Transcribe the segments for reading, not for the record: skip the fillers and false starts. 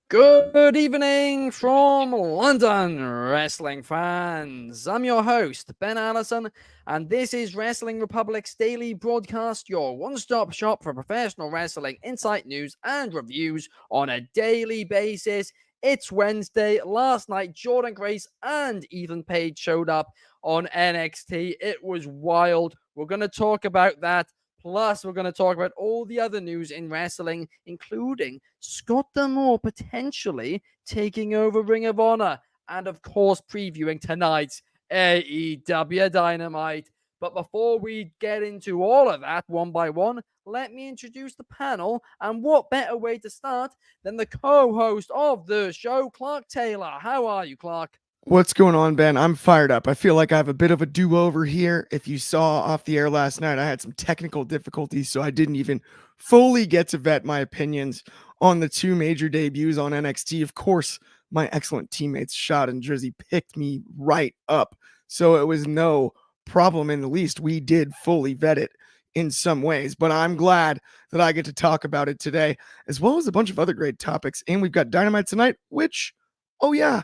Good evening from London, wrestling fans. I'm your host, Ben Allison, and this is Wrestling Republic's daily broadcast, your one-stop shop for professional wrestling insight, news, and reviews on a daily basis. It's Wednesday. Last night, Jordynne Grace and Ethan Page showed up on NXT. It was wild. We're going to talk about that. Plus, we're going to talk about all the other news in wrestling, including Scott D'Amore potentially taking over Ring of Honor, and of course, previewing tonight's AEW Dynamite. But before we get into all of that one by one, let me introduce the panel. And what better way to start than the co-host of the show, Clark Taylor. How are you, Clark? What's going on, Ben? I'm fired up. I feel like I have a bit of a do-over here. If you saw off the air last night, I had some technical difficulties, so I didn't even fully get to vet my opinions on the two major debuts on NXT. Of course, my excellent teammates Shad and Drizzy picked me right up, so it was no problem in the least. We did fully vet it in some ways, but I'm glad that I get to talk about it today, as well as a bunch of other great topics. And we've got Dynamite tonight, which, oh yeah,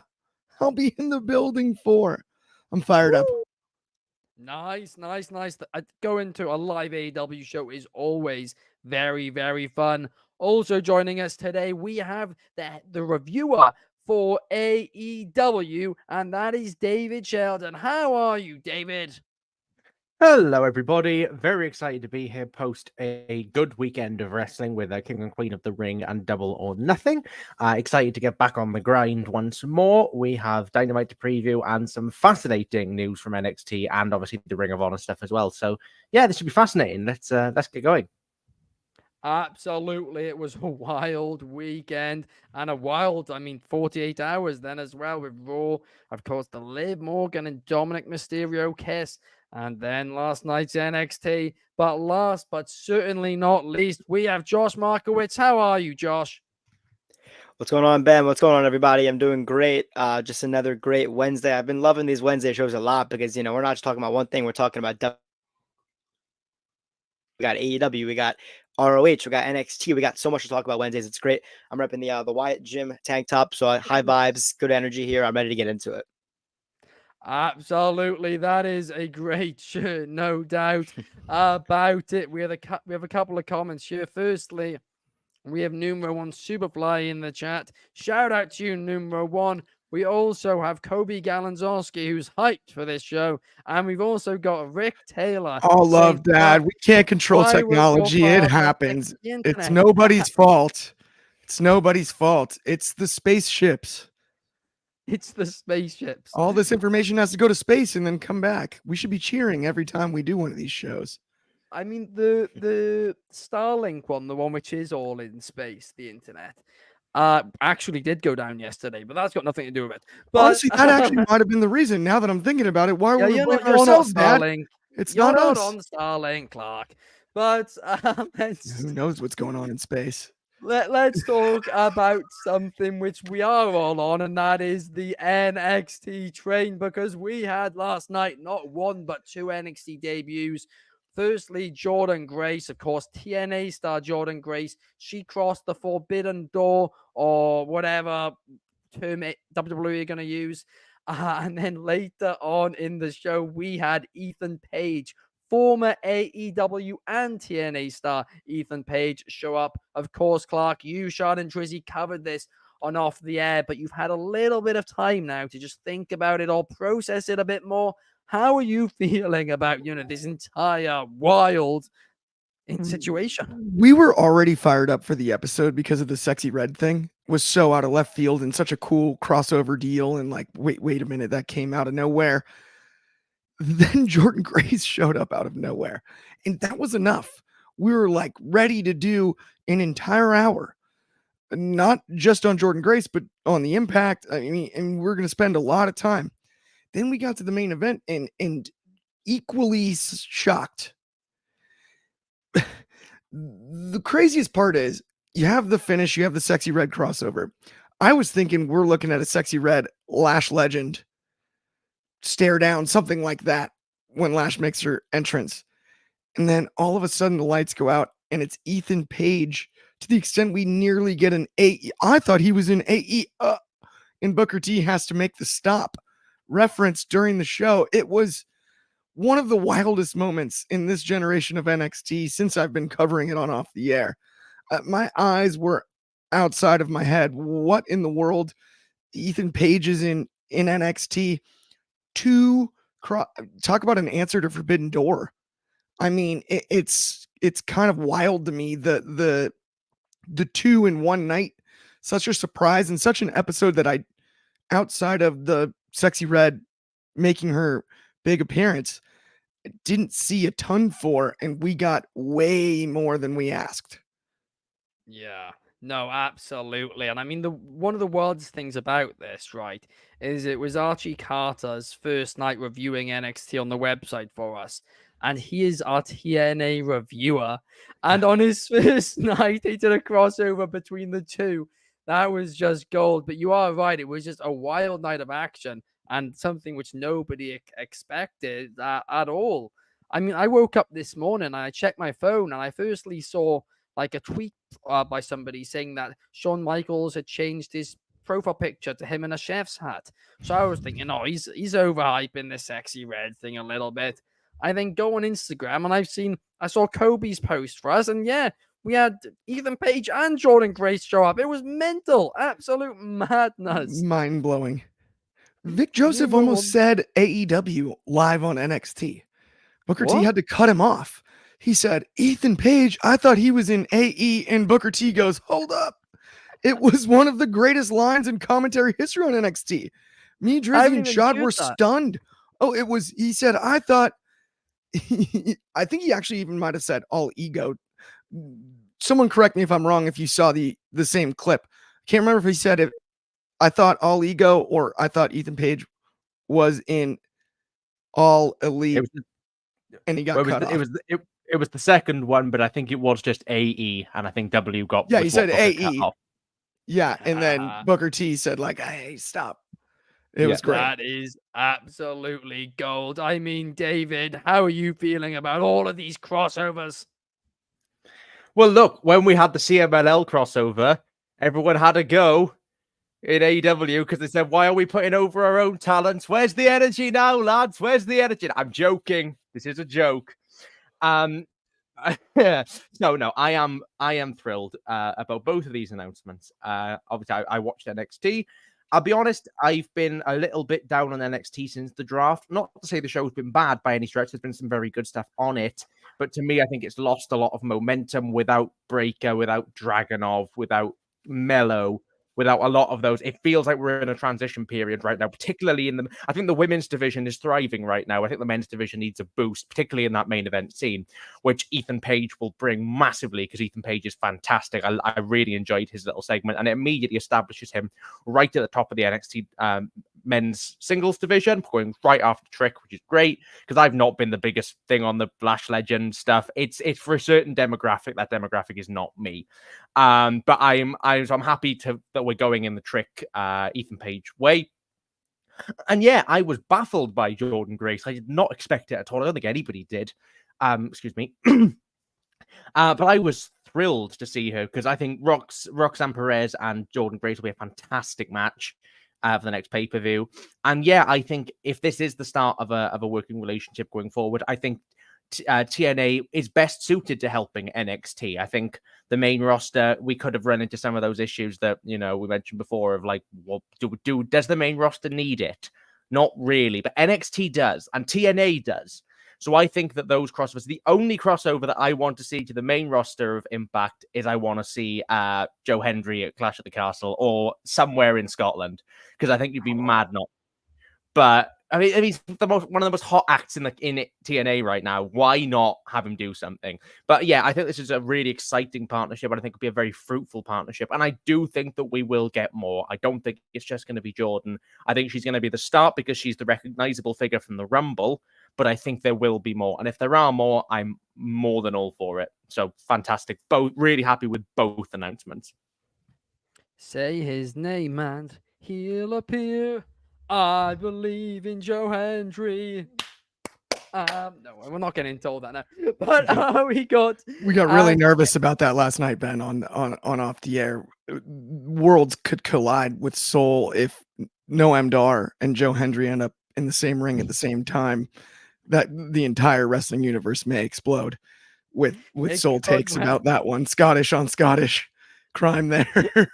I'll be in the building for. I'm fired up. Nice. Going to a live AEW show is always very, very fun. Also joining us today, we have the reviewer for AEW, and that is David Sheldon. How are you, David? Hello, everybody. Very excited to be here post a good weekend of wrestling with a King and Queen of the Ring and Double or Nothing. Excited to get back on the grind once more. We have Dynamite to preview and some fascinating news from NXT and obviously the Ring of Honor stuff as well. So yeah, this should be fascinating. Let's get going. Absolutely. It was a wild weekend and 48 hours then as well with Raw. Of course, the Liv Morgan and Dominic Mysterio kiss. And then last night's NXT. But last but certainly not least, we have Josh Markowitz. How are you, Josh? What's going on, Ben? What's going on, everybody? I'm doing great. Just another great Wednesday. I've been loving these Wednesday shows a lot because, we're not just talking about one thing. We're talking about we got AEW, we got ROH, we got NXT. We got so much to talk about Wednesdays. It's great. I'm repping the Wyatt Gym tank top. So high vibes, good energy here. I'm ready to get into it. Absolutely, that is a great shirt, no doubt about it. We have a couple of comments here. Firstly, we have Numero One Superfly in the chat. Shout out to you, Numero One. We also have Kobe Galanzowski, who's hyped for this show, and we've also got Rick Taylor. Oh, love that. We can't control technology. It happens. It's nobody's fault. It's nobody's fault. It's the spaceships. It's the spaceships. All this information has to go to space and then come back. We should be cheering every time we do one of these shows. I mean, the Starlink one, the one which is all in space, the internet, actually did go down yesterday, but that's got nothing to do with it. But, honestly, that actually might have been the reason. Now that I'm thinking about it, why are we blaming ourselves, Dad? It's you're not us. On Starlink, Clark. But who knows what's going on in space? Let's talk about something which we are all on, and that is the NXT train, because we had last night not one but two NXT debuts. Firstly, Jordynne Grace, of course, TNA star Jordynne Grace. She crossed the forbidden door, or whatever term WWE are going to use. And then later on in the show, we had Ethan Page, former AEW and TNA star Ethan Page, show up. Of course, Clark, you, Shad, and Drizzy covered this on Off the Air, but you've had a little bit of time now to just think about it all, process it a bit more. How are you feeling about, this entire wild situation? We were already fired up for the episode because of the sexy red thing. It was so out of left field and such a cool crossover deal. And like, wait a minute, that came out of nowhere. Then Jordynne Grace showed up out of nowhere, and that was enough. We were like ready to do an entire hour, not just on Jordynne Grace, but on the Impact. I mean, and we're going to spend a lot of time Then we got to the main event and equally shocked. The craziest part is you have the finish, you have the Sexy Red crossover. I was thinking we're looking at a Sexy Red Lash Legend stare down, something like that, when Lash makes her entrance. And then all of a sudden the lights go out and it's Ethan Page, to the extent we nearly get an AE. I thought he was in AE. And Booker T has to make the stop reference during the show. It was one of the wildest moments in this generation of NXT since I've been covering it on Off the Air. My eyes were outside of my head. What in the world? Ethan Page is in NXT. Talk about an answer to Forbidden Door. I mean, it's kind of wild to me, the 2 in one night. Such a surprise and such an episode that I, outside of the Sexy Red making her big appearance, didn't see a ton for, and we got way more than we asked. Yeah, no, absolutely. And I mean, one of the wildest things about this, right, is it was Archie Carter's first night reviewing NXT on the website for us. And he is our TNA reviewer. And on his first night, he did a crossover between the two. That was just gold. But you are right. It was just a wild night of action and something which nobody expected at all. I mean, I woke up this morning and I checked my phone and I firstly saw like a tweet by somebody saying that Shawn Michaels had changed his profile picture to him in a chef's hat. So I was thinking, oh, he's overhyping this Sexy Red thing a little bit. I then go on Instagram and I saw Kobe's post for us, and yeah, we had Ethan Page and Jordynne Grace show up. It was mental, absolute madness. Mind blowing. Vic Joseph almost said AEW live on NXT. Booker T had to cut him off. He said, Ethan Page, I thought he was in AE, and Booker T goes, hold up. It was one of the greatest lines in commentary history on NXT. Me, Drizzy, and Shad were stunned. Oh, it was, he said, I thought, I think he actually even might have said all ego. Someone correct me if I'm wrong if you saw the same clip. Can't remember if he said it. I thought all ego or I thought Ethan Page was in all elite. And he got cut off. It was the second one, but I think it was just AE, and I think W got. Yeah, he said AE. Yeah, and then Booker T said like, "Hey, stop." It was great. That is absolutely gold. I mean, David, how are you feeling about all of these crossovers? Well, look, when we had the CMLL crossover, everyone had a go in AEW because they said, "Why are we putting over our own talents? Where's the energy now, lads? Where's the energy?" I'm joking. This is a joke. No, I am thrilled about both of these announcements. Obviously, I watched NXT. I'll be honest, I've been a little bit down on NXT since the draft. Not to say the show's been bad by any stretch. There's been some very good stuff on it. But to me, I think it's lost a lot of momentum without Breaker, without Dragunov, without Mello, without a lot of those. It feels like we're in a transition period right now, particularly I think the women's division is thriving right now. I think the men's division needs a boost, particularly in that main event scene, which Ethan Page will bring massively because Ethan Page is fantastic. I really enjoyed his little segment, and it immediately establishes him right at the top of the NXT men's singles division, going right after Trick, which is great because I've not been the biggest thing on the Lash Legend stuff. It's for a certain demographic. That demographic is not me. But I'm happy that we're going in the Trick Ethan Page way. And yeah, I was baffled by Jordynne Grace. I did not expect it at all. I don't think anybody did. Excuse me. But I was thrilled to see her because I think Roxanne Perez and Jordynne Grace will be a fantastic match for the next pay-per-view. And yeah, I think if this is the start of a working relationship going forward, I think TNA is best suited to helping NXT. I think the main roster, we could have run into some of those issues that, we mentioned before of like, well, does the main roster need it? Not really, but NXT does and TNA does. So I think that those crossovers, the only crossover that I want to see to the main roster of Impact is I want to see Joe Hendry at Clash at the Castle or somewhere in Scotland, because I think you'd be mad not. But I mean, he's one of the most hot acts in TNA right now. Why not have him do something? But yeah, I think this is a really exciting partnership, and I think it'll be a very fruitful partnership. And I do think that we will get more. I don't think it's just going to be Jordynne. I think she's going to be the start because she's the recognizable figure from the Rumble. But I think there will be more, and if there are more, I'm more than all for it. So fantastic! Both really happy with both announcements. Say his name and he'll appear. I believe in Joe Hendry. No, we're not getting told that now. But we got really nervous about that last night, Ben, on off the air. Worlds could collide with Soul if Noam Dar and Joe Hendry end up in the same ring at the same time. That the entire wrestling universe may explode with Soul takes about that one. Scottish on Scottish crime there.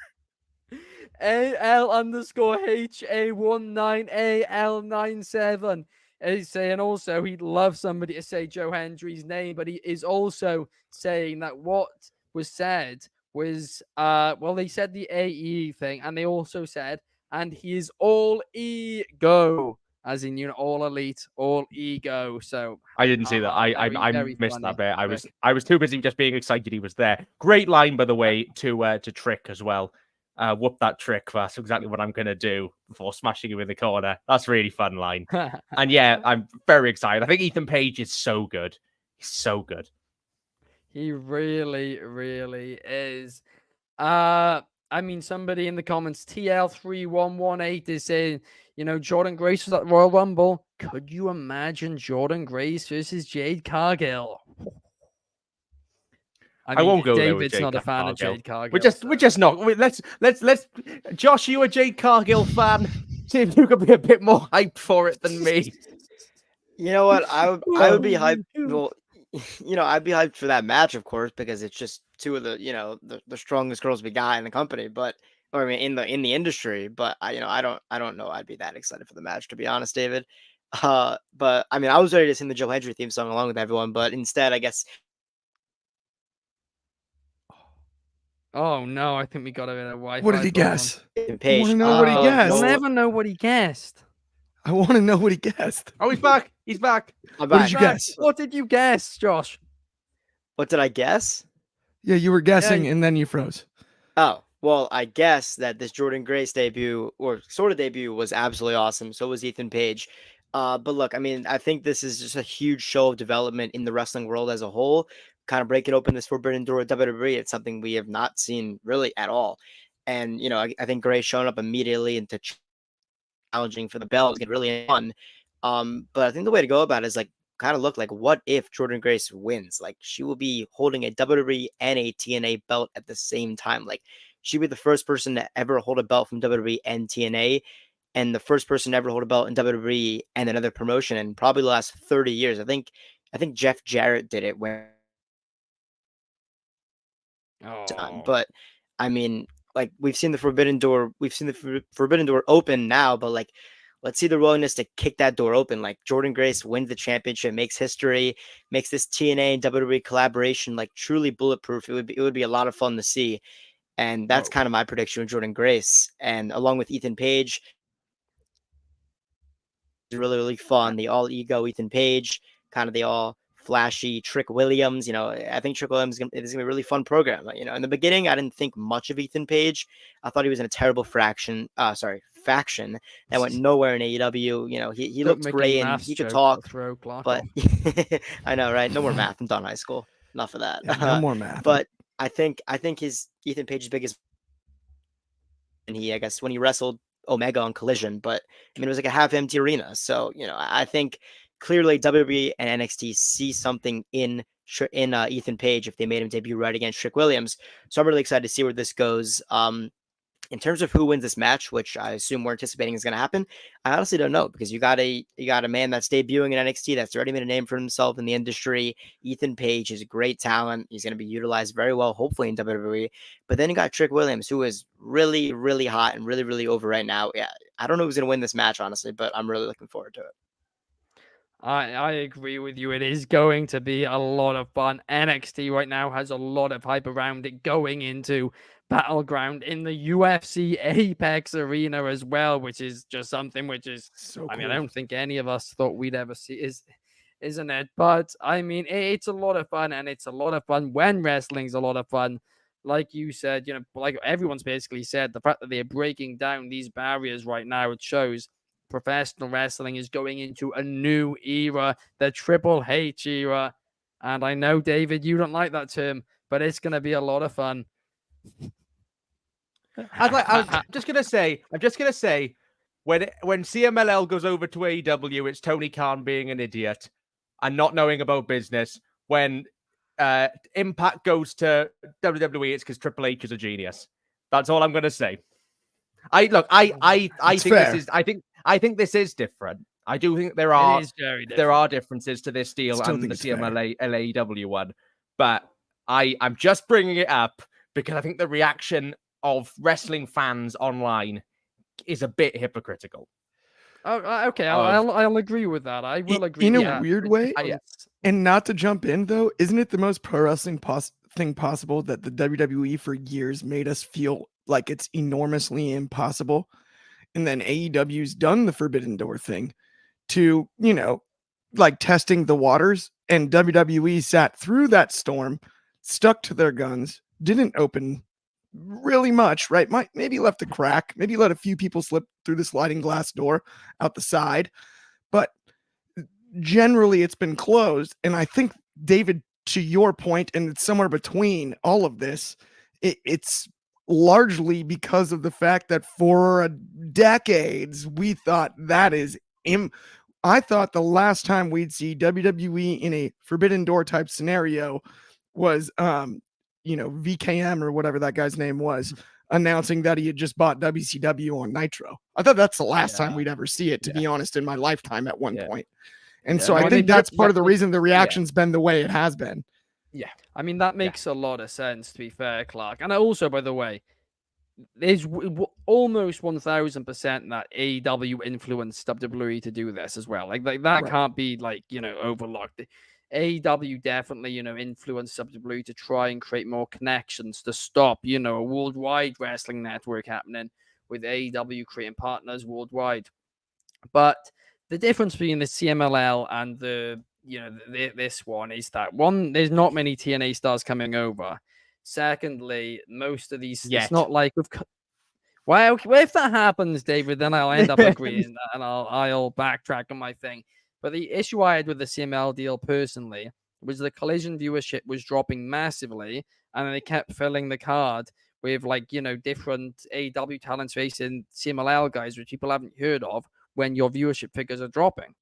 AL_HA19AL97 is saying also he'd love somebody to say Joe Hendry's name, but he is also saying that what was said was they said the AE thing, and they also said, and he is all ego, as in, you know, all elite, all ego. So I didn't see that. I very missed funny. that bit. I was too busy just being excited he was there. Great line, by the way, to Trick as well. Whoop that Trick. That's exactly what I'm gonna do before smashing him in the corner. That's a really fun line. And yeah, I'm very excited. I think Ethan Page is so good. He's so good. He really, really is. I mean, somebody in the comments, TL3118 is saying, you know, Jordynne Grace was at the Royal Rumble. Could you imagine Jordynne Grace versus Jade Cargill? I won't go there with David's Jade not a fan Cargill. of Jade Cargill. We're just not. Let's. Josh, are you a Jade Cargill fan? See if you could be a bit more hyped for it than me. You know what? I would be hyped. Well, you know, I'd be hyped for that match, of course, because it's just two of the, you know, the strongest girls we got in the company, or I mean in the industry. But I don't know. I'd be that excited for the match, to be honest, David. But I mean, I was ready to sing the Joe Hendry theme song along with everyone, but instead, I guess. Oh no, I think we got a Wi-Fi. What did he guess? Page. I want to know what he guessed. You'll never know what he guessed. I want to know what he guessed. Oh, he's back. He's back. What did you guess? What did you guess, Josh? What did I guess? Yeah, you were guessing and then you froze. Oh, well, I guess that this Jordynne Grace debut, or sort of debut, was absolutely awesome. So was Ethan Page. But look, I mean, I think this is just a huge show of development in the wrestling world as a whole. Kind of breaking open this forbidden door of WWE. It's something we have not seen really at all. And, you know, I think Grace showing up immediately into challenging for the belt is really fun. But I think the way to go about it is like, kind of look like, what if Jordynne Grace wins? Like, she will be holding a WWE and a TNA belt at the same time. Like, she'd be the first person to ever hold a belt from WWE and TNA, and the first person to ever hold a belt in WWE and another promotion in probably the last 30 years. I think Jeff Jarrett did it when. But I mean, like, we've seen the Forbidden Door open now, but like, let's see the willingness to kick that door open. Like, Jordynne Grace wins the championship, makes history, makes this TNA and WWE collaboration like truly bulletproof. It would be a lot of fun to see. And that's kind of my prediction with Jordynne Grace. And along with Ethan Page, it's really, really fun. The all ego Ethan Page, kind of the all flashy Trick Williams. You know, I think Trick Williams is going to be a really fun program. You know, in the beginning, I didn't think much of Ethan Page. I thought he was in a terrible faction that went nowhere in AEW. You know, he looked great and he could talk, but I know, right? No more math. I'm done high school. Enough of that. Yeah, no more math. But I think his Ethan Page's biggest, and I guess when he wrestled Omega on Collision, but I mean, it was like a half-empty arena. So, you know, I think clearly WWE and NXT see something in Ethan Page if they made him debut right against Trick Williams. So I'm really excited to see where this goes. In terms of who wins this match, which I assume we're anticipating is going to happen, I honestly don't know, because you got a man that's debuting in NXT that's already made a name for himself in the industry. Ethan Page is a great talent. He's going to be utilized very well, hopefully, in WWE. But then you got Trick Williams, who is really, really hot and really, really over right now. Yeah, I don't know who's going to win this match, honestly, but I'm really looking forward to it. I agree with you. It is going to be a lot of fun. NXT right now has a lot of hype around it going into battleground in the UFC Apex Arena as well, which is just something which is, So I mean, cool. I don't think any of us thought we'd ever see, isn't it? But I mean, it's a lot of fun, and it's a lot of fun when wrestling's a lot of fun. Like you said, like everyone's basically said, the fact that they're breaking down these barriers right now, it shows professional wrestling is going into a new era, the Triple H era. And I know, David, you don't like that term, but it's going to be a lot of fun. I was just gonna say, when CMLL goes over to AEW, it's Tony Khan being an idiot and not knowing about business. When Impact goes to WWE, it's because Triple H is a genius. That's all I'm gonna say. I think this is different. I do think there are differences to this deal and the CMLL one, but I'm just bringing it up because I think the reaction of wrestling fans online is a bit hypocritical. Oh, okay, I'll agree with that. I will agree in with a that. weird way. And not to jump in though, isn't it the most pro wrestling thing possible that the WWE for years made us feel like it's enormously impossible, and then AEW's done the Forbidden Door thing to, like testing the waters, and WWE sat through that storm, stuck to their guns, didn't open really much, right? Maybe left a crack, maybe let a few people slip through the sliding glass door out the side, but generally it's been closed. And I think, David, to your point, and it's somewhere between all of this, it's largely because of the fact that for decades we thought that is I thought the last time we'd see WWE in a Forbidden Door type scenario was VKM or whatever that guy's name was, announcing that he had just bought WCW on Nitro. I thought that's the last time we'd ever see it, to be honest, in my lifetime at one point. And so I think that's part of the reason the reaction's been the way it has been. Yeah. I mean, that makes a lot of sense, to be fair, Clark. And also, by the way, there's almost 1000% that AEW influenced WWE to do this as well. Like that can't be overlooked. AEW definitely, influenced WWE to try and create more connections to stop, a worldwide wrestling network happening with AEW creating partners worldwide. But the difference between the CMLL and this one is that, one, there's not many TNA stars coming over. Secondly, most of these, it's not like well, if that happens, David, then I'll end up agreeing and I'll backtrack on my thing. But the issue I had with the CML deal personally was the Collision viewership was dropping massively, and they kept filling the card with different AEW talents facing CMLL guys, which people haven't heard of, when your viewership figures are dropping.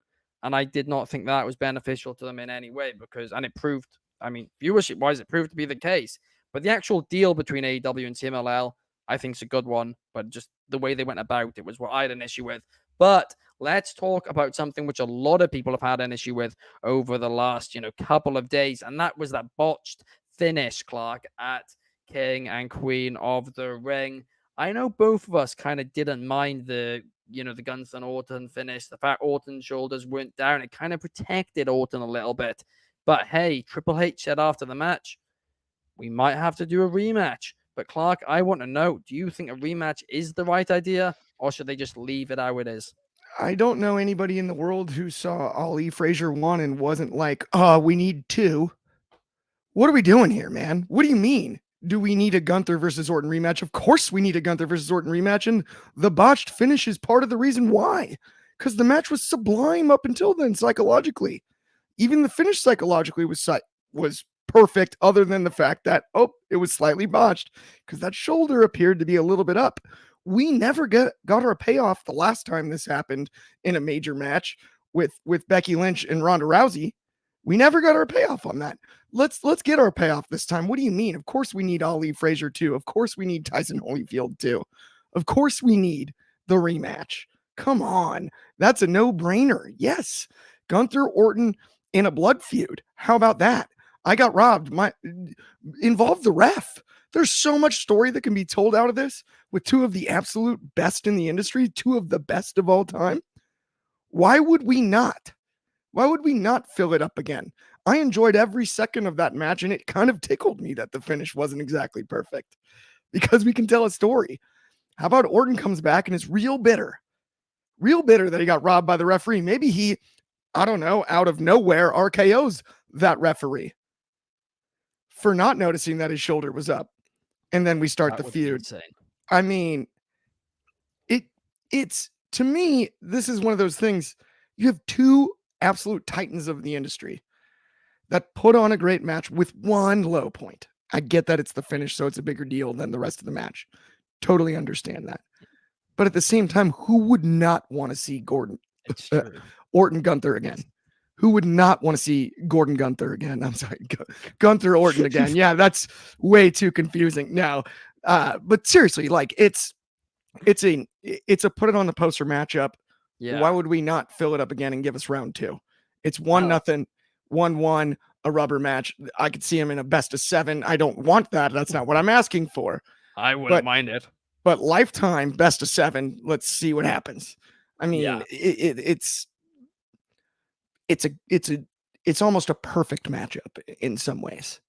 And I did not think that was beneficial to them in any way and it proved, viewership wise, it proved to be the case. But the actual deal between AEW and CMLL, I think, is a good one. But just the way they went about it was what I had an issue with. But let's talk about something which a lot of people have had an issue with over the last, couple of days. And that was that botched finish, Clark, at King and Queen of the Ring. I know both of us kind of didn't mind the Gunther Orton finish. The fact Orton's shoulders weren't down, it kind of protected Orton a little bit. But hey, Triple H said after the match, we might have to do a rematch. But Clark, I want to know, do you think a rematch is the right idea, or should they just leave it how it is? I don't know anybody in the world who saw Ali Frazier 1 and wasn't like, we need 2. What are we doing here, man? What do you mean? Do we need a Gunther versus Orton rematch? Of course we need a Gunther versus Orton rematch, and the botched finish is part of the reason why. Because the match was sublime up until then, psychologically. Even the finish psychologically was perfect, other than the fact that, it was slightly botched, because that shoulder appeared to be a little bit up. We never got our payoff the last time this happened in a major match with Becky Lynch and Ronda Rousey. We never got our payoff on that. Let's get our payoff this time. What do you mean? Of course we need Ali Frazier too. Of course we need Tyson Holyfield too. Of course we need the rematch. Come on. That's a no-brainer. Yes. Gunther Orton in a blood feud. How about that? I got robbed. Involve the ref. There's so much story that can be told out of this with two of the absolute best in the industry, two of the best of all time. Why would we not? Why would we not fill it up again? I enjoyed every second of that match, and it kind of tickled me that the finish wasn't exactly perfect, because we can tell a story. How about Orton comes back and is real bitter that he got robbed by the referee? Maybe he, I don't know, out of nowhere RKO's that referee for not noticing that his shoulder was up. And then we start the feud. I mean, it's to me, this is one of those things. You have two absolute titans of the industry that put on a great match with one low point. I get that it's the finish, so it's a bigger deal than the rest of the match. Totally understand that. But at the same time, who would not want to see Orton Gunther again? Who would not want to see Gordon Gunther again? I'm sorry, Gunther Orton again. Yeah, that's way too confusing now. But seriously, like it's a put it on the poster matchup. Yeah. Why would we not fill it up again and give us round 2? It's 1-0, 1-1, a rubber match. I could see him in a best of 7. I don't want that. That's not what I'm asking for. I wouldn't mind it. But lifetime best of 7. Let's see what happens. I mean, it's almost a perfect matchup in some ways.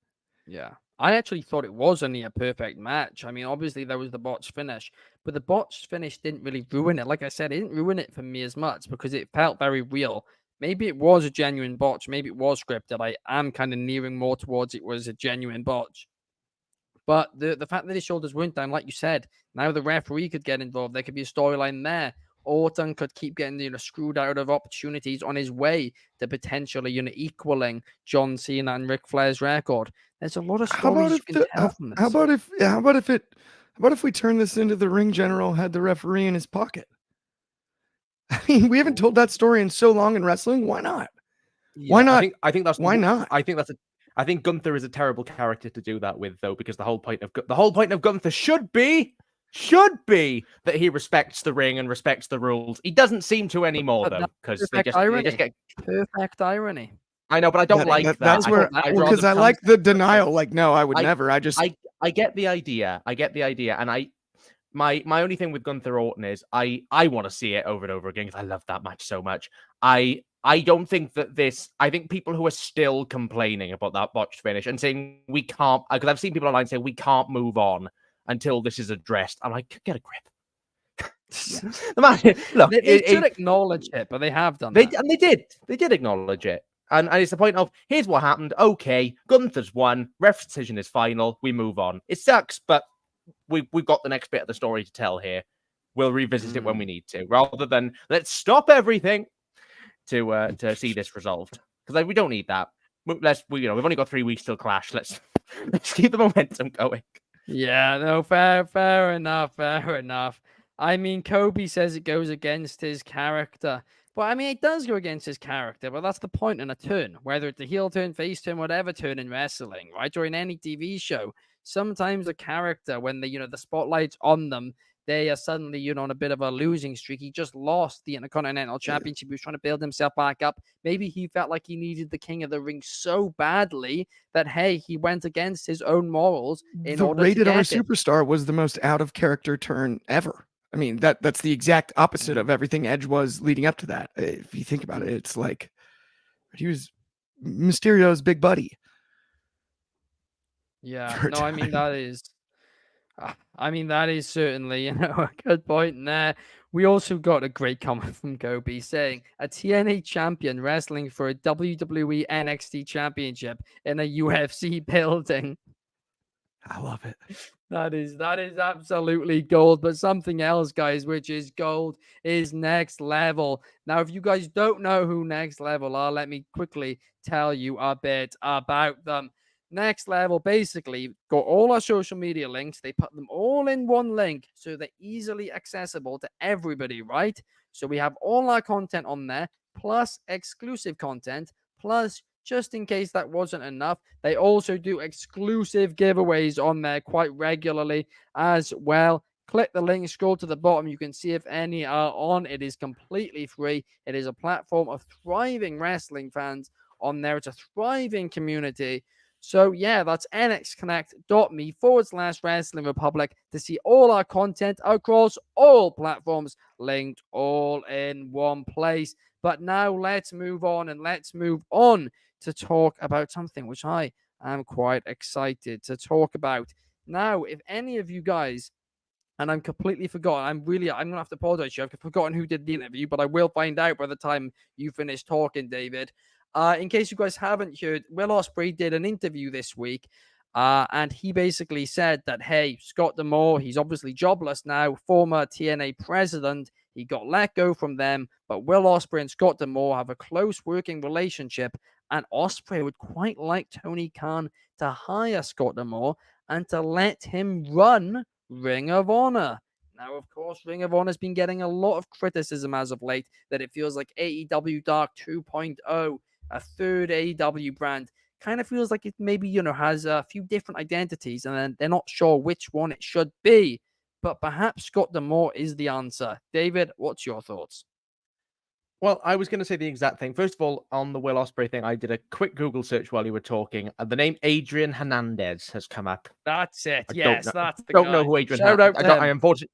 Yeah. I actually thought it was only a perfect match. I mean, obviously there was the botched finish, but the botched finish didn't really ruin it. Like I said, it didn't ruin it for me as much because it felt very real. Maybe it was a genuine botch. Maybe it was scripted. I am kind of nearing more towards it was a genuine botch. But the fact that his shoulders weren't down, like you said, now the referee could get involved. There could be a storyline there. Orton could keep getting, screwed out of opportunities on his way to potentially, equaling John Cena and Ric Flair's record. There's a lot of stories you can tell from this. How about if we turn this into the ring general had the referee in his pocket? I mean, we haven't told that story in so long in wrestling. Why not? Yeah, why not? I think that's why not? I think Gunther is a terrible character to do that with, though, because the whole point of Gunther should be that he respects the ring and respects the rules. He doesn't seem to anymore, though, because they just get perfect irony. I know, but I don't like that. That's where because I like the denial. Like, no, I would never. I get the idea. And my only thing with Gunther Orton is I want to see it over and over again because I love that match so much. I don't think that I think people who are still complaining about that botched finish and saying we can't, because I've seen people online say we can't move on until this is addressed. I'm like, get a grip. The man, look, they should acknowledge it, but they have done that. And they did acknowledge it. And it's the point of, here's what happened. Okay, Gunther's won. Ref decision is final. We move on. It sucks, but we've got the next bit of the story to tell here. We'll revisit it when we need to, rather than let's stop everything to see this resolved, because we don't need that. We've only got 3 weeks till Clash. Let's keep the momentum going. Yeah, no, fair enough. I mean, Kobe says it goes against his character. But I mean, it does go against his character, but that's the point in a turn, whether it's a heel turn, face turn, whatever turn in wrestling, right? Or in any TV show. Sometimes a character, when the spotlight's on them, they are suddenly, on a bit of a losing streak. He just lost the Intercontinental Championship. He was trying to build himself back up. Maybe he felt like he needed the King of the Ring so badly that, hey, he went against his own morals in order to Rated get R it. Superstar was the most out of character turn ever. I mean, that's the exact opposite of everything Edge was leading up to that. If you think about it, it's like he was Mysterio's big buddy. Yeah, no, I mean, that is certainly, a good point in there. We also got a great comment from Kobe saying, a TNA champion wrestling for a WWE NXT championship in a UFC building. I love it. That is absolutely gold. But something else, guys, which is gold, is Next Level. Now, if you guys don't know who Next Level are, let me quickly tell you a bit about them. Next Level basically got all our social media links. They put them all in one link so they're easily accessible to everybody, right? So we have all our content on there, plus exclusive content, plus just in case that wasn't enough, they also do exclusive giveaways on there quite regularly as well. Click the link, scroll to the bottom. You can see if any are on. It is completely free. It is a platform of thriving wrestling fans on there. It's a thriving community. So yeah, that's nxconnect.me/Wrestling Republic to see all our content across all platforms, linked all in one place. But now let's move on to talk about something which I am quite excited to talk about. Now, if any of you guys, and I'm completely forgotten, I'm going to have to apologize to you. I've forgotten who did the interview, but I will find out by the time you finish talking, David. In case you guys haven't heard, Will Ospreay did an interview this week, and he basically said that, hey, Scott D'Amore, he's obviously jobless now, former TNA president. He got let go from them, but Will Ospreay and Scott D'Amore have a close working relationship, and Ospreay would quite like Tony Khan to hire Scott D'Amore and to let him run Ring of Honor. Now, of course, Ring of Honor has been getting a lot of criticism as of late that it feels like AEW Dark 2.0, a third AEW brand. Kind of feels like it maybe, has a few different identities and then they're not sure which one it should be. But perhaps Scott D'Amore is the answer. David, what's your thoughts? Well, I was going to say the exact thing. First of all, on the Will Ospreay thing, I did a quick Google search while you were talking. The name Adrian Hernandez has come up. That's it. That's the don't guy. know who Adrian. Shout out to him. I unfortunately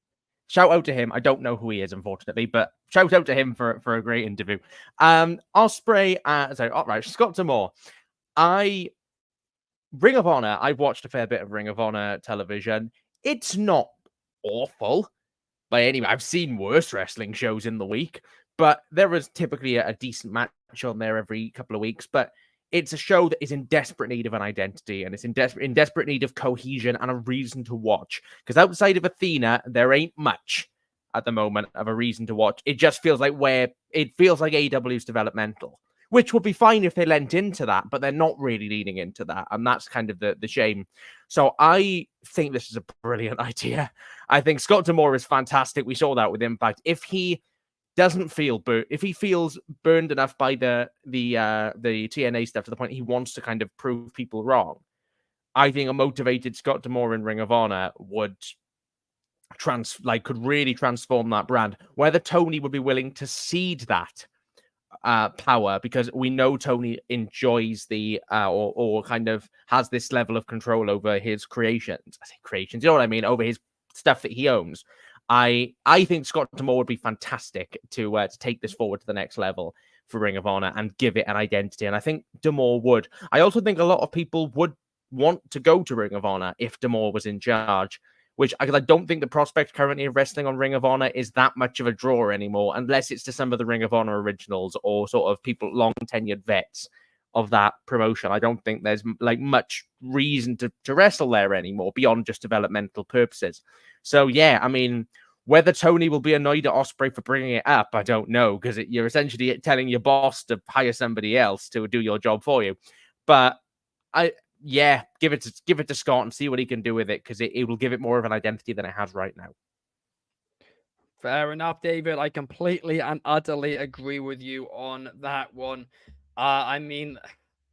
shout out to him. I don't know who he is, unfortunately, but shout out to him for a great interview. Ospreay. All right, Scott D'Amore. Ring of Honor. I've watched a fair bit of Ring of Honor television. It's not awful by any way. I've seen worse wrestling shows in the week. But there is typically a decent match on there every couple of weeks. But it's a show that is in desperate need of an identity, and it's in desperate need of cohesion and a reason to watch. Because outside of Athena, there ain't much at the moment of a reason to watch. It just feels like AEW's developmental, which would be fine if they lent into that, but they're not really leaning into that, and that's kind of the shame. So I think this is a brilliant idea. I think Scott D'Amore is fantastic. We saw that with Impact. If he feels burned enough by the TNA stuff to the point he wants to kind of prove people wrong, I think a motivated Scott D'Amore in Ring of Honor would could really transform that brand. Whether Tony would be willing to cede that power, because we know Tony enjoys or kind of has this level of control over his creations. I say creations, you know what I mean? Over his stuff that he owns. I think Scott D'Amore would be fantastic to take this forward to the next level for Ring of Honor and give it an identity. And I think D'Amore would. I also think a lot of people would want to go to Ring of Honor if D'Amore was in charge, which I don't think the prospect currently of wrestling on Ring of Honor is that much of a draw anymore, unless it's to some of the Ring of Honor originals or sort of people, long tenured vets of that promotion. I don't think there's much reason to wrestle there anymore beyond just developmental purposes. So yeah, I mean, whether Tony will be annoyed at Ospreay for bringing it up, I don't know, because you're essentially telling your boss to hire somebody else to do your job for you. But give it to Scott and see what he can do with it, because it will give it more of an identity than it has right now. Fair enough, David. I completely and utterly agree with you on that one. I mean,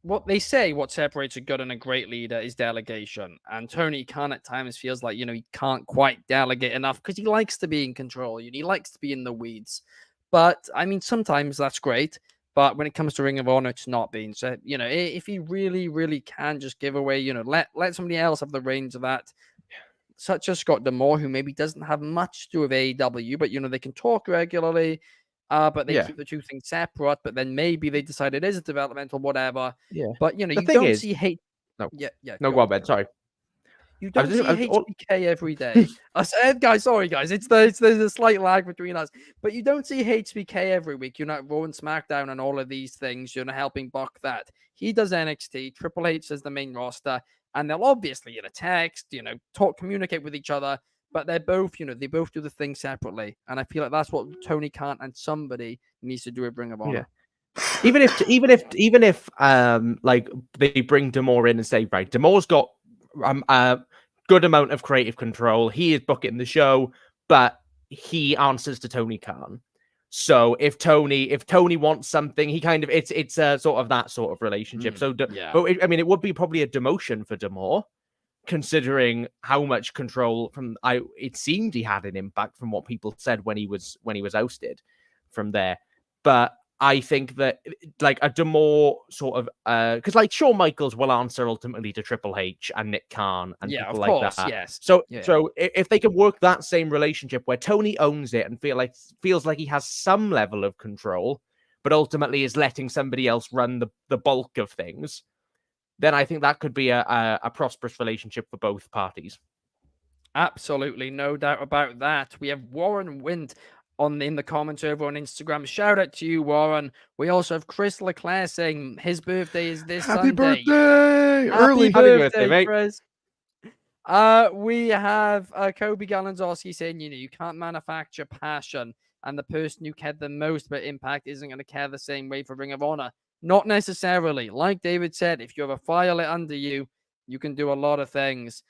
what they say, what separates a good and a great leader is delegation. And Tony Khan at times feels like, he can't quite delegate enough because he likes to be in control. He likes to be in the weeds. But, I mean, sometimes that's great. But when it comes to Ring of Honor, it's not being. So, if he really, really can just give away, let somebody else have the reins of that, such as Scott D'Amore, who maybe doesn't have much to do with AEW, but, they can talk regularly. But they keep the two things separate. But then maybe they decide it is a developmental, whatever. Yeah. But you don't see hate. No. Yeah. No, go on, Ben. Sorry. You don't see HBK every day. Guys, sorry, guys. There's a slight lag between us. But you don't see HBK every week. You're not Raw and SmackDown and all of these things. You're not helping buck that. He does NXT. Triple H is the main roster. And they'll obviously, text, communicate with each other. But they're both, they both do the thing separately. And I feel like that's what Tony Khan and somebody needs to do with Ring of Honor. Yeah. Even if they bring D'Amore in and say, right, D'Amore's got a good amount of creative control. He is booking the show, but he answers to Tony Khan. So if Tony wants something, he kind of it's a sort of that sort of relationship. But it would be probably a demotion for D'Amore, considering how much control it seemed he had an impact from what people said when he was ousted from there. But I think that a D'Amore sort of because Shawn Michaels will answer ultimately to Triple H and Nick Khan and people like that. Yes. So if they can work that same relationship where Tony owns it and feels like he has some level of control, but ultimately is letting somebody else run the bulk of things, then I think that could be a prosperous relationship for both parties. Absolutely, no doubt about that. We have Warren Wint in the comments over on Instagram. Shout out to you, Warren. We also have Chris Leclerc saying his birthday is this Happy Sunday. birthday! Happy Early. Happy birthday, birthday, mate. Chris. We have Kobe Galanzowski saying, you can't manufacture passion, and the person who cared the most about Impact isn't going to care the same way for Ring of Honor. Not necessarily. Like David said, if you have a fire lit under you, you can do a lot of things.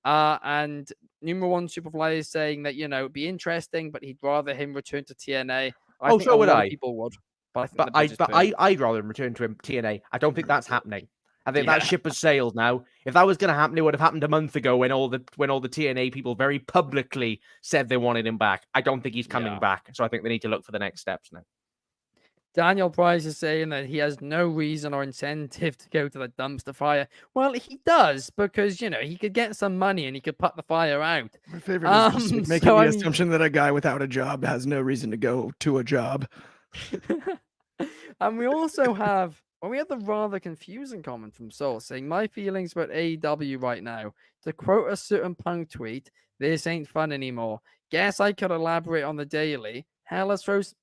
And number one Superfly is saying that, it'd be interesting, but he'd rather him return to TNA. I think so a would lot I. of people would. But I think But the bridge is burned. I'd rather him return to him TNA. I don't think that's happening. I think that ship has sailed now. If that was going to happen, it would have happened a month ago when all the TNA people very publicly said they wanted him back. I don't think he's coming back, so I think they need to look for the next steps now. Daniel Price is saying that he has no reason or incentive to go to the dumpster fire. Well, he does because, he could get some money and he could put the fire out. My favorite is just like, making so, the assumption that a guy without a job has no reason to go to a job. And we also have, we have the rather confusing comment from Soul saying, my feelings about AEW right now. To quote a certain Punk tweet, this ain't fun anymore. Guess I could elaborate on the daily. Hella throws...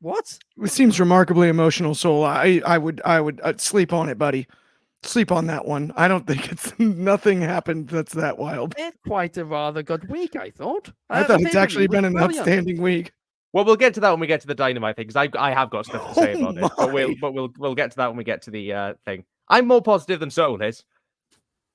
What? It seems remarkably emotional, Soul. I would sleep on it, buddy. Sleep on that one. I don't think it's nothing happened that's that wild. It's quite a rather good week, I thought. I thought it's actually been an outstanding week. Well, we'll get to that when we get to the Dynamite thing, because I have got stuff to say about it. But we'll get to that when we get to the thing. I'm more positive than Soul is.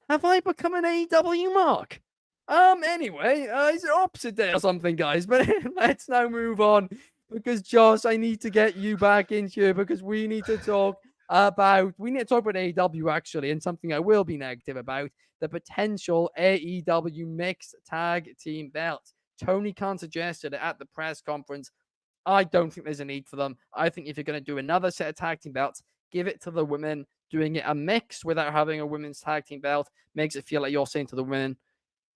Have I become an AEW mark? Anyway, it's opposite day or something, guys. But let's now move on. Because Josh, I need to get you back in here because we need to talk about AEW actually, and something I will be negative about, the potential AEW mixed tag team belts. Tony Khan suggested it at the press conference. I don't think there's a need for them. I think if you're going to do another set of tag team belts, give it to the women. Doing it a mix without having a women's tag team belt makes it feel like you're saying to the women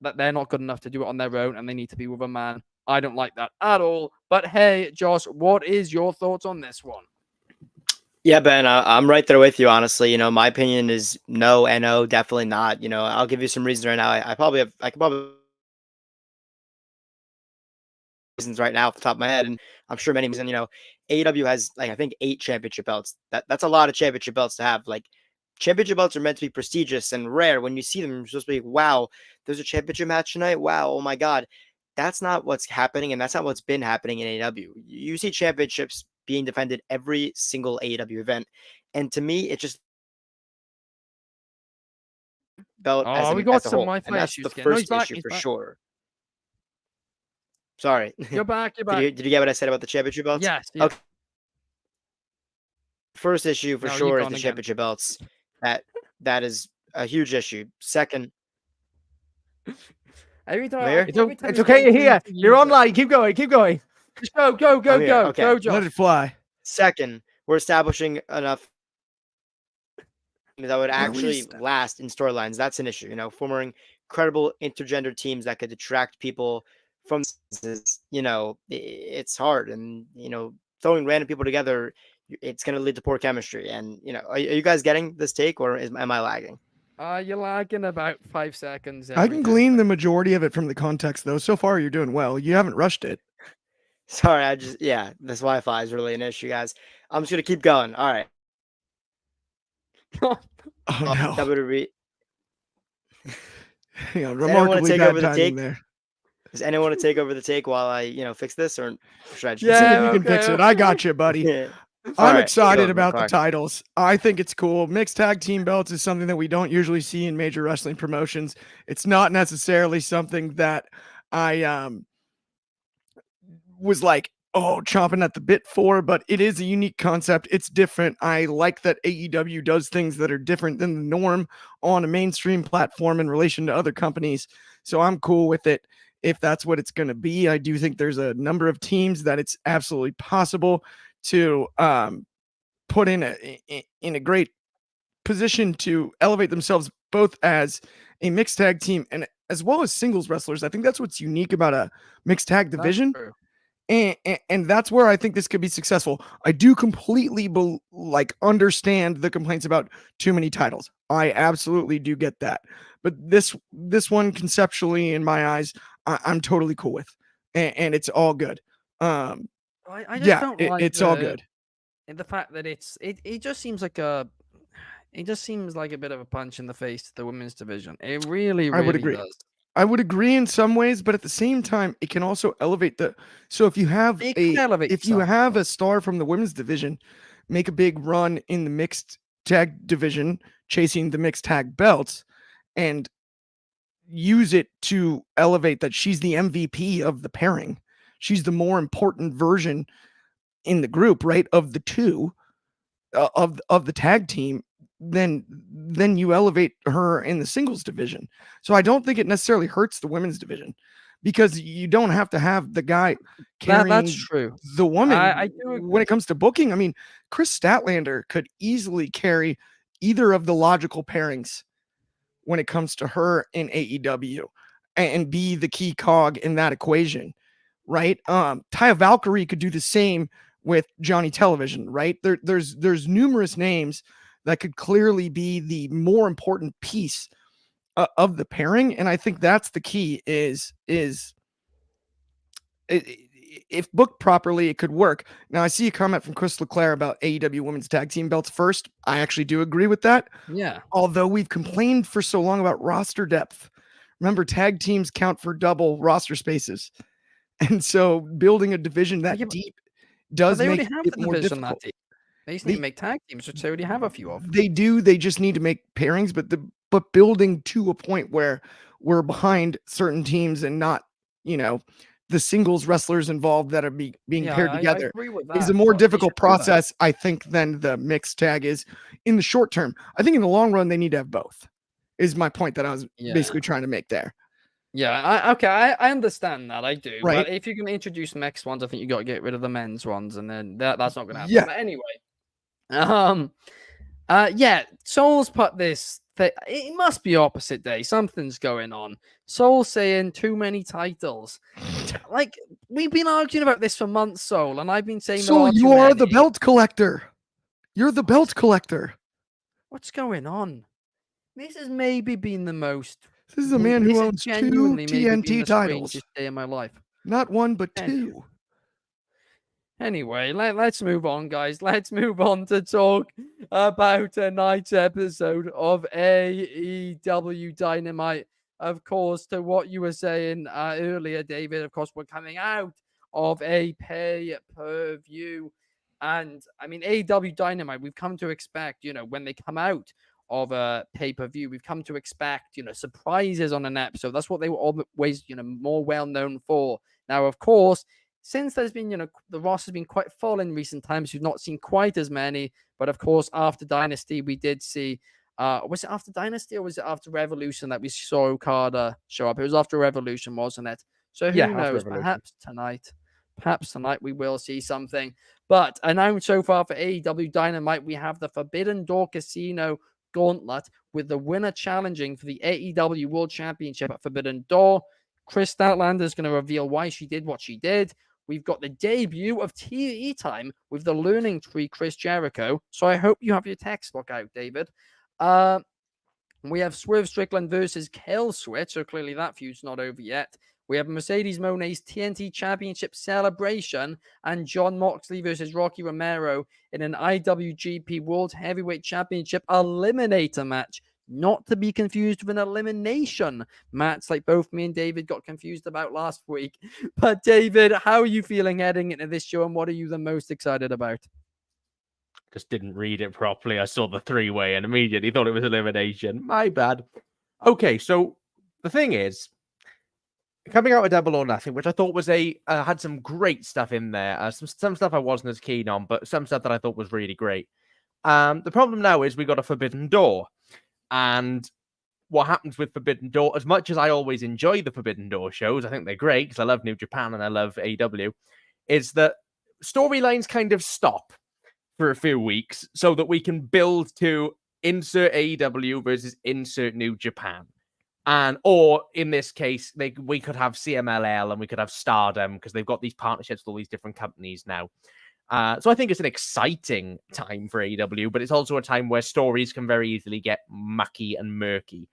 that they're not good enough to do it on their own and they need to be with a man. I don't like that at all. But hey, Josh, what is your thoughts on this one? Yeah, Ben, I'm right there with you, honestly. My opinion is no, definitely not. I'll give you some reasons right now. I could probably reasons right now off the top of my head, and I'm sure many reasons. AEW has I think 8 championship belts. That's a lot of championship belts to have. Championship belts are meant to be prestigious and rare. When you see them, you're supposed to be wow, there's a championship match tonight. Wow, oh my god. That's not what's happening, and that's not what's been happening in AEW. You see championships being defended every single AEW event, and to me, it just belt as a whole, and that's the first issue for sure. Sorry, you're back. You're back. Did you get what I said about the championship belts? Yes. Yeah. Okay. First issue for sure is the championship belts. That is a huge issue. Second. Every time, it's okay. You're here. You're online. Keep going. Keep going. Just go. Okay. Go, Josh. Let it fly. Second, we're establishing enough that would actually last in storylines. That's an issue. Forming credible intergender teams that could attract people from this. It's hard, and throwing random people together, it's going to lead to poor chemistry. And are you guys getting this take, or am I lagging? You're lagging about 5 seconds. I can glean the majority of it from the context, though. So far, you're doing well. You haven't rushed it. Sorry, this Wi-Fi is really an issue, guys. I'm just going to keep going. All right. Oh, no. WWE. Hang on, remarkably bad timing there. Does anyone want to take over the take while I, fix this, or should I just see if you can fix it? I got you, buddy. Yeah. I'm excited about the titles. I think it's cool. Mixed tag team belts is something that we don't usually see in major wrestling promotions. It's not necessarily something that I was chomping at the bit for, but it is a unique concept. It's different. I like that AEW does things that are different than the norm on a mainstream platform in relation to other companies. So I'm cool with it if that's what it's going to be. I do think there's a number of teams that it's absolutely possible to put in a great position to elevate themselves both as a mixed tag team and as well as singles wrestlers. I think that's what's unique about a mixed tag division. And that's where I think this could be successful. I do completely understand the complaints about too many titles. I absolutely do get that. But this one conceptually, in my eyes, I'm totally cool with, and it's all good. I just Yeah, don't like it's all good. the fact that it just seems like a bit of a punch in the face to the women's division. It really, I would really agree. does. I would agree in some ways, but at the same time, it can also elevate the. So if you have It could elevate a star from the women's division, make a big run in the mixed tag division, chasing the mixed tag belts, and use it to elevate that she's the MVP of the pairing. She's the more important version in the group, right? Of the two of the tag team, then you elevate her in the singles division. So I don't think it necessarily hurts the women's division because you don't have to have the guy carrying That's true. the woman I do when agree. it comes to booking. I mean, Chris Statlander could easily carry either of the logical pairings when it comes to her in AEW and be the key cog in that equation, right? Taya Valkyrie could do the same with Johnny Television, right? There's numerous names that could clearly be the more important piece of the pairing, and I think that's the key. If booked properly, it could work. Now, I see a comment from Chris Leclerc about AEW Women's Tag Team belts first. I actually do agree with that. Yeah. Although we've complained for so long about roster depth. Remember, tag teams count for double roster spaces. And so building a division that Yeah, but deep But does they already make have it the more division that difficult. deep. They just need They to make tag teams, which they already have a few of. they do, they just need to make pairings, but building to a point where we're behind certain teams and not, the singles wrestlers involved that are being Yeah, paired I together agree with is that. a more But they difficult should do that. process, I think, than the mixed tag is in the short term. I think in the long run, they need to have both, is my point that I was Yeah. basically trying to make there. Yeah, okay, I understand that. I do. Right. But if you're going to introduce mixed ones, I think you got to get rid of the men's ones, and then that's not going to happen. Yeah. But anyway, yeah, Soul's put this. It must be opposite day. Something's going on. Soul saying too many titles. Like we've been arguing about this for months, Soul, and I've been saying there So are you too are many. the belt collector. You're the belt collector. What's going on? This has maybe been the most. This is a man who owns two genuinely maybe been TNT the titles. strangest day of my life. Not one, but two. Anyway, let's move on, guys. Let's move on to talk about tonight's episode of AEW Dynamite. Of course, to what you were saying earlier, David, of course, we're coming out of a pay-per-view. And, I mean, AEW Dynamite, we've come to expect, when they come out of a pay-per-view, we've come to expect, surprises on an episode. That's what they were always, more well-known for. Now, of course, since there's been, the roster has been quite full in recent times, we've not seen quite as many. But of course, after Dynasty, we did see. Was it after Dynasty or was it after Revolution that we saw Okada show up? It was after Revolution, wasn't it? So who knows? Perhaps tonight we will see something. But announced so far for AEW Dynamite, we have the Forbidden Door Casino Gauntlet with the winner challenging for the AEW World Championship at Forbidden Door. Chris Statlander is going to reveal why she did what she did. We've got the debut of TE time with the Learning Tree, Chris Jericho. So I hope you have your textbook out, David. We have Swerve Strickland versus Kill Switch. So clearly that feud's not over yet. We have Mercedes Moné's TNT Championship celebration and John Moxley versus Rocky Romero in an IWGP World Heavyweight Championship eliminator match. Not to be confused with an elimination match like both me and David got confused about last week. But David, how are you feeling heading into this show and what are you the most excited about? Just didn't read it properly. I saw the three-way and immediately thought it was elimination. My bad. Okay, so the thing is, coming out of Double or Nothing, which I thought was had some great stuff in there. Some stuff I wasn't as keen on, but some stuff that I thought was really great. The problem now is we got a Forbidden Door. And what happens with Forbidden Door, as much as I always enjoy the Forbidden Door shows, I think they're great because I love New Japan and I love AEW, is that storylines kind of stop for a few weeks so that we can build to insert AEW versus insert New Japan. Or in this case, we could have CMLL and we could have Stardom because they've got these partnerships with all these different companies now. So I think it's an exciting time for AEW, but it's also a time where stories can very easily get mucky and murky.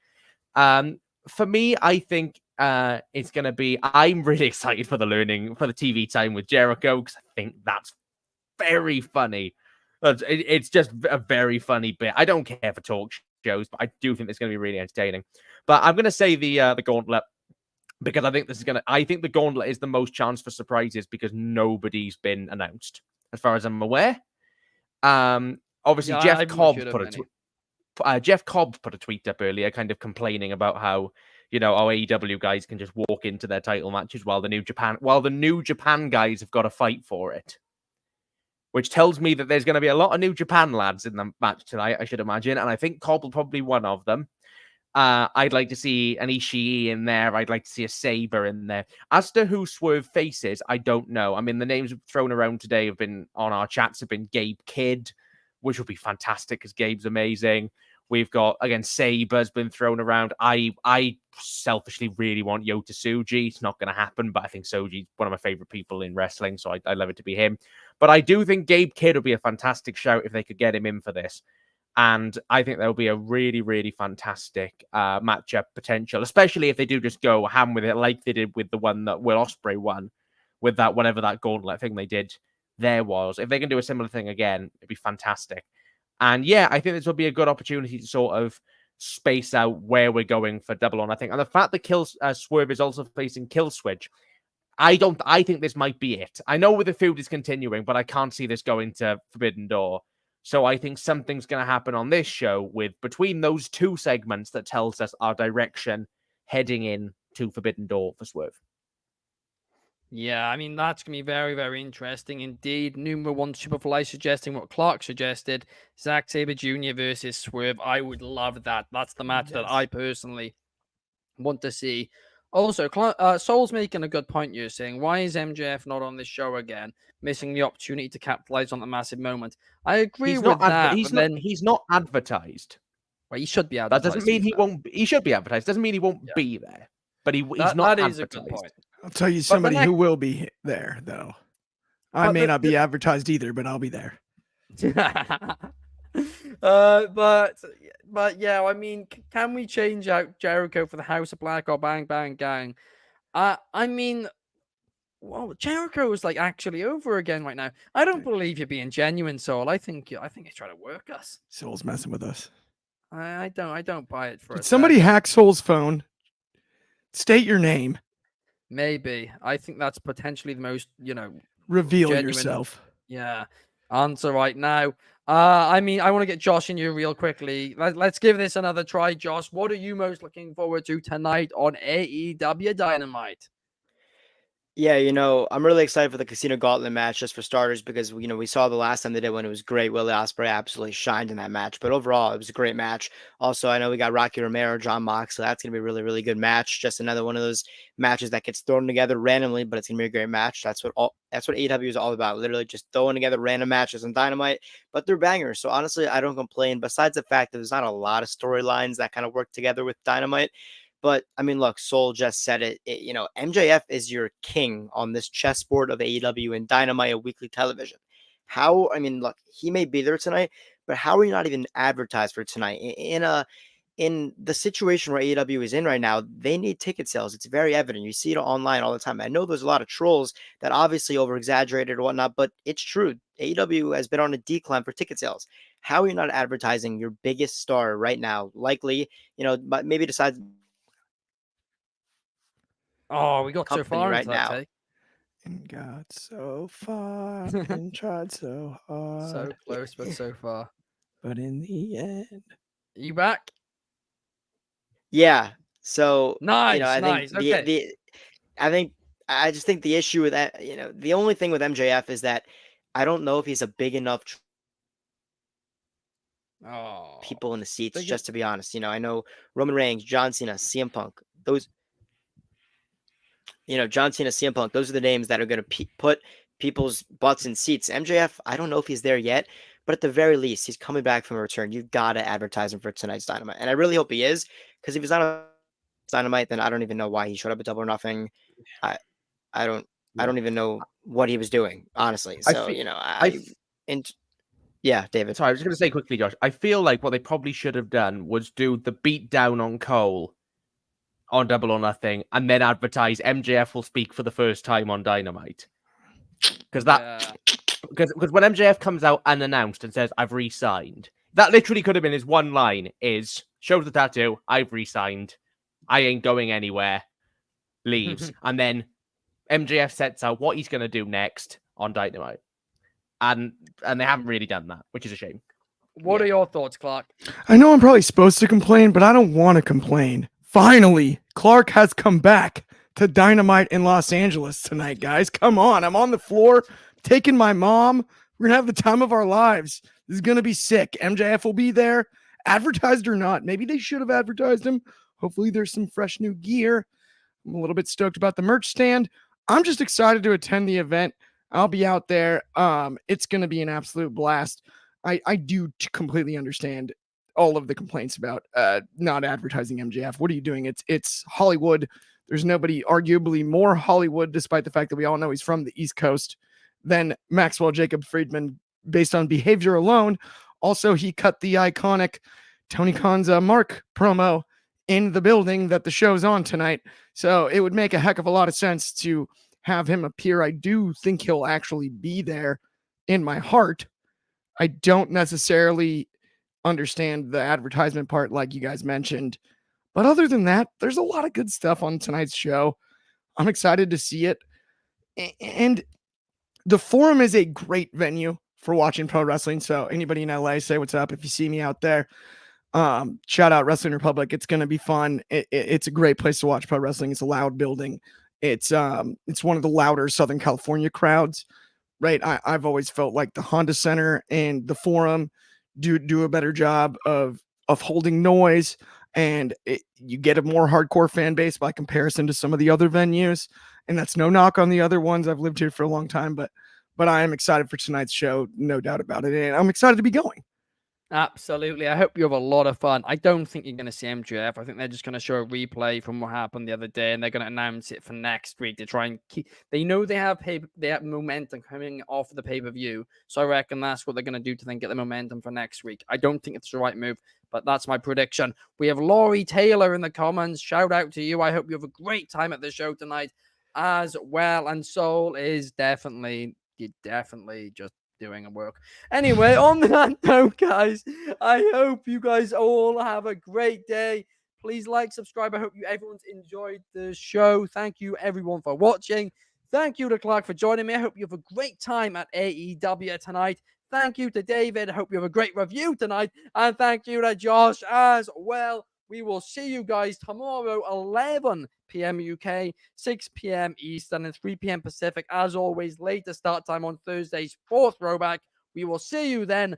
For me, I think it's going to be. I'm really excited for the TV time with Jericho, because I think that's very funny. It's just a very funny bit. I don't care for talk shows, but I do think it's going to be really entertaining. But I'm going to say the Gauntlet, because I think I think the Gauntlet is the most chance for surprises, because nobody's been announced as far as I'm aware. Obviously, Yeah, Jeff I'm not Cobb sure of put many. Jeff Cobb put a tweet up earlier, kind of complaining about how, our AEW guys can just walk into their title matches while the New Japan guys have got to fight for it. Which tells me that there's going to be a lot of New Japan lads in the match tonight, I should imagine, and I think Cobb will probably be one of them. I'd like to see an Ishii in there. I'd like to see a Saber in there. As to who Swerve faces, I don't know. I mean, the names thrown around today have been on our chats have been Gabe Kidd, which would be fantastic because Gabe's amazing. We've got, again, Saber's been thrown around. I selfishly really want Yota Tsuji. It's not going to happen, but I think Tsuji's one of my favorite people in wrestling, so I'd love it to be him. But I do think Gabe Kidd would be a fantastic shout if they could get him in for this. And I think there'll be a really, really fantastic matchup potential, especially if they do just go ham with it like they did with the one that Will Ospreay won, with that, whatever that gauntlet thing they did there was. If they can do a similar thing again, it'd be fantastic. And yeah, I think this will be a good opportunity to sort of space out where we're going for Double or Nothing. And the fact that Swerve is also facing Killswitch, I think this might be it. I know the feud is continuing, but I can't see this going to Forbidden Door. So I think something's going to happen on this show between those two segments that tells us our direction heading in to Forbidden Door for Swerve. Yeah, I mean, that's going to be very, very interesting indeed. Number one Superfly suggesting what Clark suggested. Zack Sabre Jr. versus Swerve. I would love that. That's the match that I personally want to see. Also, Soul's making a good point. You're saying, why is MJF not on this show again, missing the opportunity to capitalize on the massive moment? I agree with that. He's not advertised. Well, he should be advertised. That doesn't mean he won't. He should be advertised. Doesn't mean he won't be there. But he's not that advertised. Is a good point. I'll tell you somebody who will be there, though. I may not be advertised either, but I'll be there. But yeah, I mean, can we change out Jericho for the House of Black or Bang Bang Gang? I mean, well, Jericho is like actually over again right now. I don't believe you're being genuine, Soul. I think you're trying to work us. Soul's messing with us. I don't buy it for Did somebody hack Soul's phone? State your name. Maybe. I think that's potentially the most, reveal genuine, yourself. Yeah. Answer right now. I mean, I want to get Josh in you real quickly. Let's give this another try, Josh. What are you most looking forward to tonight on AEW Dynamite? Yeah, I'm really excited for the Casino Gauntlet match, just for starters, because we saw the last time they did when it was great. Will Ospreay absolutely shined in that match, but overall it was a great match. Also, I know we got Rocky Romero, John Moxley. That's gonna be a really, really good match. Just another one of those matches that gets thrown together randomly, but it's gonna be a great match. That's what AEW is all about. Literally just throwing together random matches on Dynamite, but they're bangers. So honestly, I don't complain. Besides the fact that there's not a lot of storylines that kind of work together with Dynamite. But I mean, look, Soul just said it. MJF is your king on this chessboard of AEW and Dynamite weekly television. Look, he may be there tonight, but how are you not even advertised for tonight? In the situation where AEW is in right now, they need ticket sales. It's very evident. You see it online all the time. I know there's a lot of trolls that obviously over exaggerated or whatnot, but it's true. AEW has been on a decline for ticket sales. How are you not advertising your biggest star right now? Likely, but maybe decides. Oh, we got so far right into that now. take. And got so far and tried so hard. So close, but so far. But in the end. You back? Yeah. So nice. I think I just think the issue with that, the only thing with MJF is that I don't know if he's a big enough people in the seats, just to be honest. I know Roman Reigns, John Cena, CM Punk, those. John Cena, CM Punk, those are the names that are going to put people's butts in seats. MJF, I don't know if he's there yet, but at the very least, he's coming back from a return. You've got to advertise him for tonight's Dynamite. And I really hope he is, because if he's not on Dynamite, then I don't even know why he showed up at Double or Nothing. I don't I don't even know what he was doing, honestly. I So, fe- you know, I yeah, David. Sorry, I was going to say quickly, Josh. I feel like what they probably should have done was do the beat down on Cole on Double or Nothing, and then advertise MJF will speak for the first time on Dynamite. Because when MJF comes out unannounced and says I've re-signed, that literally could have been his one line: is shows the tattoo, I've re-signed, I ain't going anywhere, leaves, and then MJF sets out what he's going to do next on Dynamite, and they haven't really done that, which is a shame. What are your thoughts, Clark? I know I'm probably supposed to complain, but I don't want to complain. Finally, Clark has come back to Dynamite in Los Angeles tonight, guys. Come on. I'm on the floor taking my mom. We're going to have the time of our lives. This is going to be sick. MJF will be there, advertised or not. Maybe they should have advertised him. Hopefully there's some fresh new gear. I'm a little bit stoked about the merch stand. I'm just excited to attend the event. I'll be out there. It's going to be an absolute blast. I do completely understand all of the complaints about not advertising MJF. What are you doing? It's Hollywood. There's nobody arguably more Hollywood, despite the fact that we all know he's from the East Coast, than Maxwell Jacob Friedman based on behavior alone. Also, he cut the iconic Tony Khan's Mark promo in the building that the show's on tonight. So it would make a heck of a lot of sense to have him appear. I do think he'll actually be there in my heart. I don't necessarily understand the advertisement part like you guys mentioned. But other than that, there's a lot of good stuff on tonight's show. I'm excited to see it. And the Forum is a great venue for watching pro wrestling. So anybody in LA, say what's up if you see me out there. Shout out Wrestling Republic. It's going to be fun. It's a great place to watch pro wrestling. It's a loud building. It's one of the louder Southern California crowds, right? I've always felt like the Honda Center and the Forum do a better job of holding noise, and you get a more hardcore fan base by comparison to some of the other venues. And that's no knock on the other ones. I've lived here for a long time, but I am excited for tonight's show, no doubt about it. And I'm excited to be going. Absolutely. I hope you have a lot of fun. I don't think you're going to see MJF. I think they're just going to show a replay from what happened the other day, and they're going to announce it for next week to try and keep. They know they have momentum coming off the pay-per-view, so I reckon that's what they're going to do to then get the momentum for next week. I don't think it's the right move, but that's my prediction. We have Laurie Taylor in the comments. Shout out to you. I hope you have a great time at the show tonight as well. And Soul is definitely just doing a work. Anyway, on that note, guys, I hope you guys all have a great day. Please like, subscribe. I hope everyone's enjoyed the show. Thank you, everyone, for watching. Thank you to Clark for joining me. I hope you have a great time at AEW tonight. Thank you to David. I hope you have a great review tonight. And thank you to Josh as well. We will see you guys tomorrow, 11 p.m. UK, 6 p.m. Eastern, and 3 p.m. Pacific. As always, later start time on Thursdays for Throwback. We will see you then.